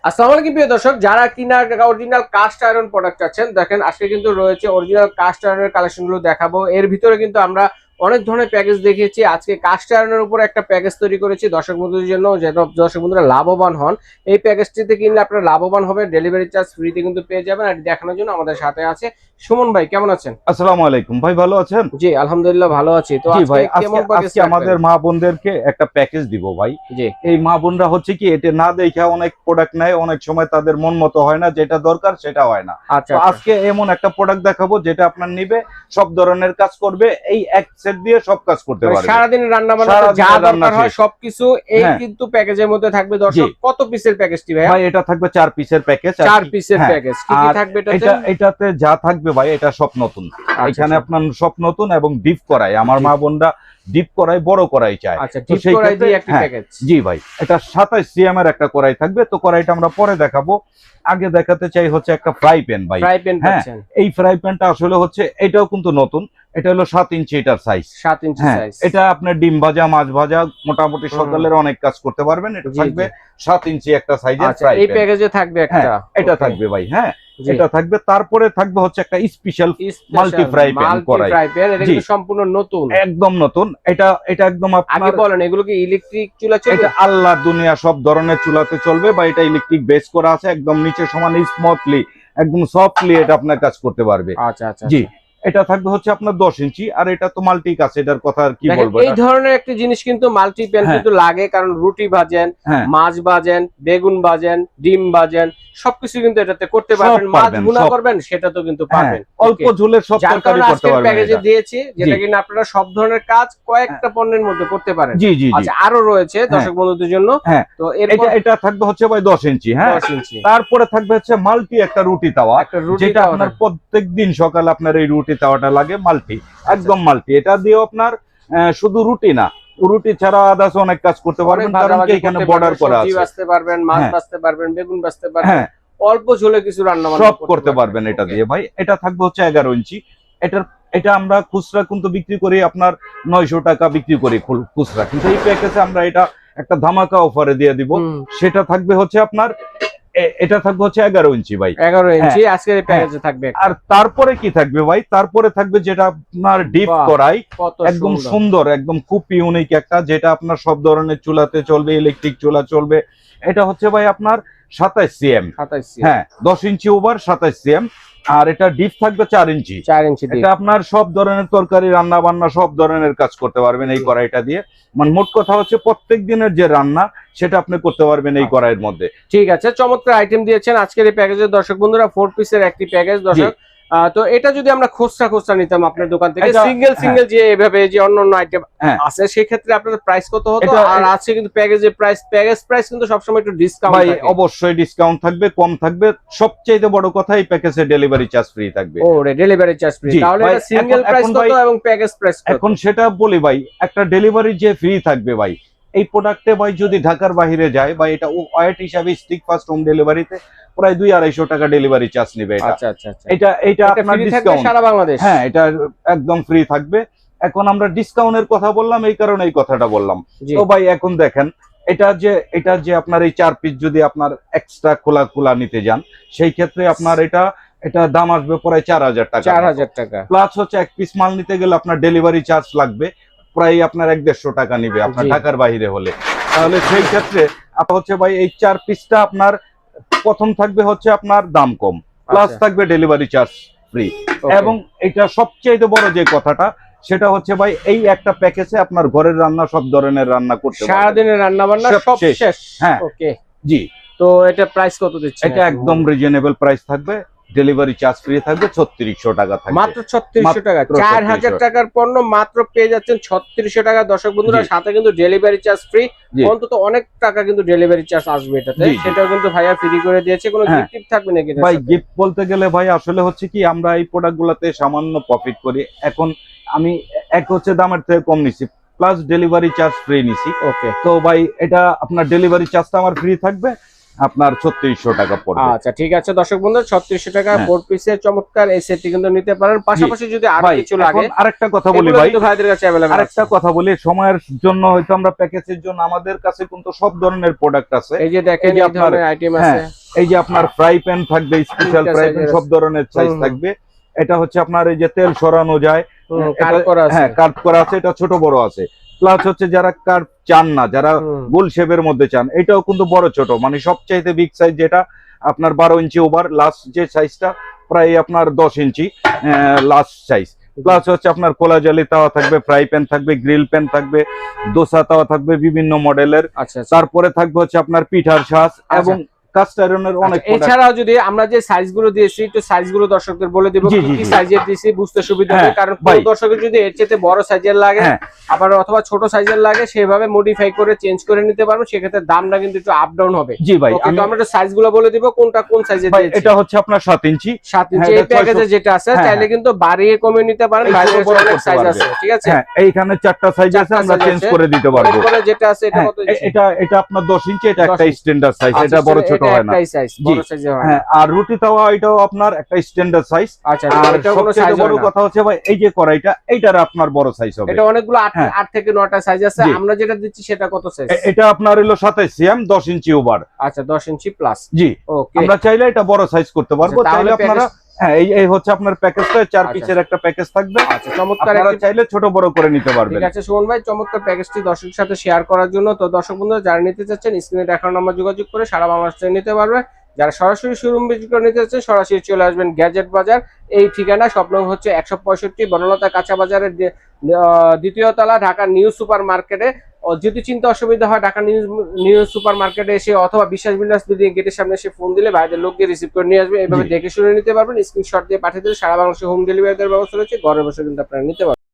আসসালামু আলাইকুম প্রিয় দর্শক, যারা কিনা অরিজিনাল কাস্ট আয়রন প্রোডাক্ট আছেন, দেখেন আজকে কিন্তু রয়েছে অরিজিনাল কাস্ট আয়রনের কালেকশন গুলো দেখাবো। এর ভিতরে কিন্তু আমরা অনেক ধরনের প্যাকেজ দেখিয়েছি। আজকে কাস্ট আয়রনের উপর একটা প্যাকেজ তৈরি করেছি দর্শক বন্ধুদের জন্য, যেটা দর্শক বন্ধুরা লাভবান হন। এই প্যাকেজটিতে কিনলে আপনারা লাভবান হবে, ডেলিভারি চার্জ ফ্রিতে কিন্তু পেয়ে যাবেন। আর দেখানোর জন্য আমাদের সাথে আছে সুমন ভাই। কেমন আছেন? আসসালামু আলাইকুম ভাই, ভালো আছেন? জি আলহামদুলিল্লাহ ভালো আছি। তো জি ভাই, কেমন প্যাকেজ আজকে আমাদের মা বোনদেরকে একটা প্যাকেজ দিব ভাই। জি, এই মা বোনরা হচ্ছে কি এটা না দেখে অনেক প্রোডাক্ট নেয়, অনেক সময় তাদের মন মতো হয় না, যেটা দরকার সেটা হয় না। আচ্ছা তো আজকে এমন একটা প্রোডাক্ট দেখাবো যেটা আপনার নিবে, সব ধরনের কাজ করবে, এই এক সেট দিয়ে সব কাজ করতে পারবে। সারাদিন রান্না বান্না যা দরকার হয় সবকিছু এই কিন্তু প্যাকেজের মধ্যে থাকবে। দর্শক কত পিসের প্যাকেজটি ভাই? ভাই এটা থাকবে 4 পিসের প্যাকেজ। 4 পিসের প্যাকেজ। কি কি থাকবে এটাতে? এটাতে যা থাকবে ভাই এটা সব নতুন। এখানে আপনার সব নতুন এবং ডিপ করাই, আমার মা বোনরা ডিপ করাই, বড় করাই চায়। আচ্ছা, ডিপ করাই দিয়ে একটা প্যাকেজ। জি ভাই, এটা 27 সিএম এর একটা কড়াই থাকবে। তো কড়াইটা আমরা পরে দেখাবো, আগে দেখাতে চাই হচ্ছে একটা ফ্রাই প্যান ভাই। ফ্রাই প্যান পাচ্ছেন। এই ফ্রাই প্যানটা আসলে হচ্ছে এটাও কিন্তু নতুন। এটা হলো 7 ইঞ্চি এটার সাইজ। 7 ইঞ্চি সাইজ। এটা আপনার ডিম ভাজা, মাছ ভাজা, মোটামুটি সকালের অনেক কাজ করতে পারবেন। এটা থাকবে 7 ইঞ্চি একটা সাইজের ফ্রাই প্যান। এই প্যাকেজে থাকবে একটা। এটা থাকবে ভাই। এটা থাকবে। তারপরে থাকবে হচ্ছে একটা স্পেশাল মাল্টি ফ্রাই প্যান কড়াই। এটা কিন্তু সম্পূর্ণ নতুন, একদম নতুন। এটা একদম আগে বলেন, এগুলো কি ইলেকট্রিক চুলা চলবে? এটা আল্লাহ দুনিয়া সব ধরনের চুলাতে চলবে, বা এটা ইলেকট্রিক বেস করা আছে, একদম নিচে সমান স্মুথলি, একদম সফটলি এটা আপনার কাজ করতে পারবে। আচ্ছা আচ্ছা। জি, এটা থাকবে হচ্ছে আপনার 10 ইঞ্চি। আর এটা তো মাল্টি কাজ, এটার কথা আর কি বলবো। এই ধরনের একটা জিনিস কিন্তু মাল্টি প্যান কিন্তু লাগে, কারণ রুটি ভাজেন, মাছ ভাজেন, বেগুন ভাজেন, ডিম ভাজেন, সবকিছু কিন্তু এটাতে করতে পারবেন। মাছ ভুনা করবেন সেটা তো কিন্তু পারবেন। অল্প ঝোলের সব তরকারি করতে পারবেন। প্যাকেজে দিয়েছি যেটা কিনা আপনারা সব ধরনের কাজ কয়েকটা পণ্যের মধ্যে করতে পারেন। জি জি। আচ্ছা, আরো রয়েছে দর্শক বন্ধুদের জন্য। তো এটা থাকবে হচ্ছে ভাই 10 ইঞ্চি। 10 ইঞ্চি। তারপরে থাকবে হচ্ছে মাল্টি একটা রুটি তাওয়া, যেটা আপনার প্রত্যেকদিন সকালে আপনার এই রুটি তাওয়াটা লাগে। মাল্টি, একদম মাল্টি। এটা দিয়েও আপনার শুধু রুটি না, রুটি ছাড়া আদার্স অনেক কাজ করতে পারবেন, কারণ কি এখানে বর্ডার করা আছে। সবজি ভাজতে পারবেন, মাছ ভাজতে পারবেন, বেগুন ভাজতে পারবেন, অল্প ঝোলে কিছু রান্না বান্না সব করতে পারবেন এটা দিয়ে ভাই। এটা থাকবে হচ্ছে 11 ইঞ্চি। এটা আমরা খুচরা কিন্তু বিক্রি করি আপনার 900 টাকা বিক্রি করি খুচরা, কিন্তু এই প্যাকেজে আমরা এটা একটা ধামাকা অফারে দিয়ে দিব। সেটা থাকবে হচ্ছে আপনার, এটা থাকবে হচ্ছে 11 ইঞ্চি ভাই। 11 ইঞ্চি আজকের এই প্যাকেজে থাকবে। আর তারপরে কি থাকবে ভাই? তারপরে থাকবে যেটা আপনার ডিপ করাই, একদম সুন্দর, একদম খুব ইউনিক একটা, যেটা আপনার সব ধরনের চুলাতে চলবে, ইলেকট্রিক চুলা চলবে। এটা হচ্ছে ভাই আপনার 27 সিএম। 10 ইঞ্চি ওভার 27 সিএম। আর এটা ডিপ থাকবে 4 ইঞ্চি। এটা আপনার সব ধরনের তরকারি, রান্না বান্না সব ধরনের কাজ করতে পারবেন এই কড়াইটা দিয়ে। মানে মোট কথা হচ্ছে প্রত্যেক দিনের যে রান্না সেটা আপনি করতে পারবেন এই কড়াইয়ের মধ্যে। ঠিক আছে, চমৎকার আইটেম দিয়েছেন আজকের এই প্যাকেজের দর্শক বন্ধুরা। 4 পিসের একটি প্যাকেজ দর্শক। তো এটা যদি আমরা খুচরা নিতাম আপনার দোকান থেকে, সিঙ্গেল যে এভাবে যে অন্যান্য আইটেম আছে, সেই ক্ষেত্রে আপনাদের প্রাইস কত হতো? আর আছে কিন্তু প্যাকেজের প্রাইস কিন্তু সবসময় একটু ডিসকাউন্ট থাকে। অবশ্যই ডিসকাউন্ট থাকবে, কম থাকবে। সবচেয়ে বড় কথা, এই প্যাকেজে ডেলিভারি চার্জ ফ্রি থাকবে। Delivery charge free. তাহলে এটা সিঙ্গেল প্রাইস কত এবং প্যাকেজ প্রাইস কত? এখন সেটা বলি ভাই, একটা ডেলিভারি যে ফ্রি থাকবে ভাই, এই প্রোডাক্টে ভাই যদি ঢাকার বাইরে যায় বা এটা ওয়েট হিসাবে স্টিক ফাস্ট হোম ডেলিভারিতে প্রায় 200-250 টাকা ডেলিভারি চার্জ নেবে। এটা আপনার ডিসকাউন্ট সারা বাংলাদেশ। এটা একদম ফ্রি থাকবে। এখন আমরা ডিসকাউন্টের কথা বললাম, এই কারণে এই কথাটা বললাম। তো ভাই এখন দেখেন, এটা যে আপনার এই 4 পিস যদি আপনার এক্সট্রা খোলা নিতে যান, সেই ক্ষেত্রে আপনার এটা দাম আসবে প্রায় 4000 টাকা। 4000 টাকা প্লাস হচ্ছে এক পিস মাল নিতে গেলে আপনার ডেলিভারি চার্জ লাগবে প্রায় আপনার 150 টাকা নিবে আপনার ঢাকার বাইরে হলে। তাহলে সেই ক্ষেত্রে হচ্ছে ভাই এই 4 পিসটা আপনার প্রথম থাকবে হচ্ছে আপনার দাম কম, প্লাস থাকবে ডেলিভারি চার্জ ফ্রি। এবং এটা সবচেয়ে বড় যে কথাটা, সেটা হচ্ছে ভাই এই একটা প্যাকেজে আপনার ঘরের রান্না সব ধরনের রান্না করতে পারবেন, সারাদিনের রান্না বান্না সব শেষ। ওকে জি। তো এটা প্রাইস কত দিচ্ছেন? এটা একদম রিজনেবল প্রাইস থাকবে, ডেলিভারি চার্জ ফ্রি থাকবে, 3600 টাকা থাকবে। মাত্র 3600 টাকা। 4000 টাকার পণ্য মাত্র পেয়ে যাচ্ছেন 3600 টাকা দর্শক বন্ধুরা। সাথে কিন্তু ডেলিভারি চার্জ ফ্রি। অন্তত অনেক টাকা কিন্তু ডেলিভারি চার্জ আসবে এটাতে, সেটাও কিন্তু ভাইয়া ফ্রি করে দিয়েছে। কোনো গিফট থাকবে নাকি ভাই? গিফট বলতে গেলে ভাই আসলে হচ্ছে কি, আমরা এই প্রোডাক্টগুলোতে সামান্য প্রফিট করি। এখন আমি হচ্ছে দামের থেকে কম নিছি, প্লাস ডেলিভারি চার্জ ফ্রি নিছি। ওকে, তো ভাই এটা আপনার ডেলিভারি চার্জটা আমার ফ্রি থাকবে, আপনার 3600 টাকা পড়বে। আচ্ছা ঠিক আছে দর্শক বন্ধু, 3600 টাকা 4 পিসের চমৎকার এই সেটটি কিন্তু নিতে পারেন। পাশাপাশি যদি আরো কিছু লাগে, আরেকটা কথা বলি ভাই, ভাইদের কাছে अवेलेबल। আরেকটা কথা বলি, সময়ের জন্য হয়তো আমরা প্যাকেজের জন্য আমাদের কাছে কিন্তু সব ধরনের প্রোডাক্ট আছে। এই যে দেখেন এই ধরনের আইটেম আছে। এই যে আপনার ফ্রাই প্যান থাকবে, স্পেশাল ফ্রাই প্যান, সব ধরনের সাইজ থাকবে। এটা হচ্ছে আপনার এই যে তেল সরানো যায়, হ্যাঁ কার্ভ করা আছে, এটা ছোট বড় আছে। প্লাস হচ্ছে যারা কার্ভ চান না, যারা গোল শেপের মধ্যে চান, এটাও কিন্তু বড় ছোট মানে সবচাইতে বিগ সাইজ যেটা আপনার 12 ইঞ্চি ওভার, লাস্ট যে সাইজটা প্রায় আপনার 10 ইঞ্চি লাস্ট সাইজ। প্লাস হচ্ছে আপনার কোলা জালি তাওয়া থাকবে, ফ্রাই প্যান থাকবে, গ্রিল প্যান থাকবে, দোসা তাওয়া থাকবে বিভিন্ন মডেলের। তারপরে থাকবে হচ্ছে আপনার পিঠার শাঁস এবং কাস্ট আয়রনের অনেক। এছাড়াও যদি আমরা যে সাইজগুলো দিয়েছি একটু সাইজগুলো দর্শকদের বলে দিব, কি সাইজের দিয়েছি বুঝতে সুবিধা হবে, কারণ কোন দর্শকের যদি এর চেয়ে বড় সাইজের লাগে আবার অথবা ছোট সাইজের লাগে সেভাবে মডিফাই করে চেঞ্জ করে নিতে পারবো, সেক্ষেত্রে দামটা কিন্তু একটু আপ ডাউন হবে। জি ভাই, কিন্তু আমরা একটু সাইজগুলো বলে দিব কোনটা কোন সাইজের দিয়েছি। এটা হচ্ছে আপনার 7 ইঞ্চি। 7 ইঞ্চি এই প্যাকেজে যেটা আছে, চাইলে কিন্তু বাড়িয়ে কমিয়ে নিতে পারেন, বাইরে অনেক সাইজ আছে, ঠিক আছে। হ্যাঁ এইখানে 4টা সাইজ আছে, আমরা চেঞ্জ করে দিতে পারবো। এরপরে যেটা আছে এটা কত ইঞ্চি? এটা আপনার 10 ইঞ্চি, এটা একটা স্ট্যান্ডার্ড সাইজ, এটা বড় ছোট হয় না। হ্যাঁ, আর রুটি তাওয়া এটাও আপনার একটা স্ট্যান্ডার্ড সাইজ। আচ্ছা, আর সবচেয়ে বড় কথা হচ্ছে ভাই এই যে কড়াইটা, এইটার আপনার বড় সাইজ হবে। এটা অনেকগুলো 8 থেকে 9টা সাইজ আছে। আমরা যেটা দিচ্ছি সেটা কত সাইজ? এটা আপনার হলো 27 সিএম, 10 ইঞ্চি ওভার। আচ্ছা, 10 ইঞ্চি প্লাস। জি, ওকে। আমরা চাইলে এটা বড় সাইজ করতে পারবো। চাইলে আপনারা হ্যাঁ এই হচ্ছে আপনার প্যাকেজটা 4 পিসের একটা প্যাকেজ থাকবে। আচ্ছা, চমৎকার। আপনারা চাইলে ছোট বড় করে নিতে পারবেন। ঠিক আছে সুমন ভাই, চমৎকার প্যাকেজটি দর্শকের সাথে শেয়ার করার জন্য। তো দর্শক বন্ধুরা যারা নিতে চাচ্ছেন স্ক্রিনে দেখানো নাম্বার যোগাযোগ করে সারা বাংলাদেশে নিতে পারবে। যারা সরাসরি শোরুম ভিজিট করে নিতে চাচ্ছেন সরাসরি চলে আসবেন গ্যাজেট বাজার। এই ঠিকানা স্বপ্ন হচ্ছে 165 বনলতা কাঁচা বাজারের দ্বিতীয় তলা, ঢাকা নিউ সুপার মার্কেটে। যদি চিন্তা অসুবিধা হয় ঢাকা নিউ সুপার মার্কেটে এসে অথবা বিশ্বাস বিল্ডার্স বিল্ডিং গেটের সামনে এসে ফোন দিলে ভাইদের লোককে রিসিভ করে নিয়ে আসবে। এইভাবে দেখে শুনে নিতে পারবেন, স্ক্রিনশট দিয়ে পাঠিয়ে দিলে সারা বাংলাদেশে হোম ডেলিভারি দেওয়ার ব্যবস্থা রয়েছে, ঘরে বসে কিন্তু আপনারা নিতে পারবেন।